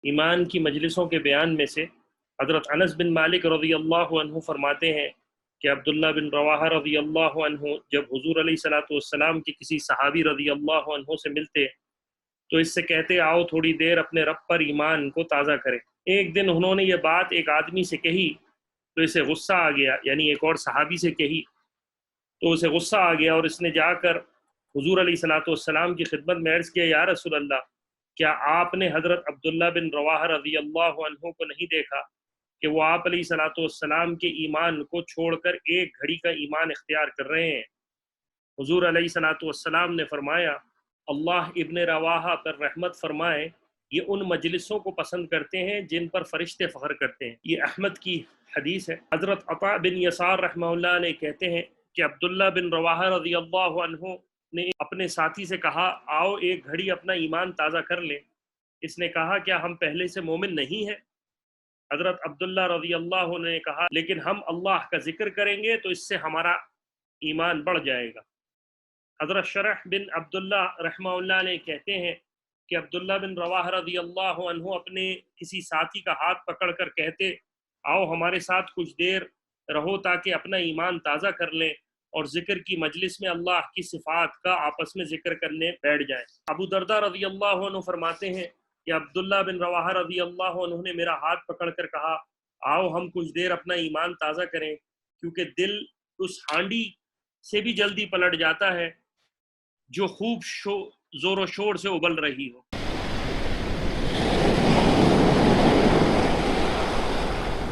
ایمان کی مجلسوں کے بیان میں سے حضرت انس بن مالک رضی اللہ عنہ فرماتے ہیں کہ عبداللہ بن رواحہ رضی اللہ عنہ جب حضور علیہ الصلوۃ والسلام کی کسی صحابی رضی اللہ عنہ سے ملتے تو اس سے کہتے آؤ تھوڑی دیر اپنے رب پر ایمان کو تازہ کریں۔ ایک دن انہوں نے یہ بات ایک آدمی سے کہی تو اسے غصہ آ گیا، یعنی ایک اور صحابی سے کہی تو اسے غصہ آ گیا، اور اس نے جا کر حضور علیہ الصلوۃ والسلام کی خدمت میں عرض کیا، یا رسول اللہ، کیا آپ نے حضرت عبداللہ بن رواحہ رضی اللہ عنہ کو نہیں دیکھا کہ وہ آپ علیہ الصلوۃ والسلام کے ایمان کو چھوڑ کر ایک گھڑی کا ایمان اختیار کر رہے ہیں؟ حضور علیہ الصلوۃ والسلام نے فرمایا، اللہ ابن رواحہ پر رحمت فرمائے، یہ ان مجلسوں کو پسند کرتے ہیں جن پر فرشتے فخر کرتے ہیں۔ یہ احمد کی حدیث ہے۔ حضرت عطاء بن یسار رحمہ اللہ علیہ کہتے ہیں کہ عبداللہ بن رواحہ رضی اللہ عنہ نے اپنے ساتھی سے کہا، آؤ ایک گھڑی اپنا ایمان تازہ کر لیں۔ اس نے کہا، کیا ہم پہلے سے مومن نہیں ہیں؟ حضرت عبداللہ رضی اللہ عنہ نے کہا، لیکن ہم اللہ کا ذکر کریں گے تو اس سے ہمارا ایمان بڑھ جائے گا۔ حضرت شرح بن عبداللہ رحمہ اللہ علیہ کہتے ہیں کہ عبداللہ بن رواحہ رضی اللہ عنہ اپنے کسی ساتھی کا ہاتھ پکڑ کر کہتے، آؤ ہمارے ساتھ کچھ دیر رہو تاکہ اپنا ایمان تازہ کر لیں اور ذکر کی مجلس میں اللہ کی صفات کا آپس میں ذکر کرنے بیٹھ جائیں۔ ابو دردہ رضی اللہ عنہ فرماتے ہیں کہ عبداللہ بن رواحہ رضی اللہ عنہ نے میرا ہاتھ پکڑ کر کہا، آؤ ہم کچھ دیر اپنا ایمان تازہ کریں، کیونکہ دل اس ہانڈی سے بھی جلدی پلٹ جاتا ہے جو خوب زور و شور سے ابل رہی ہو۔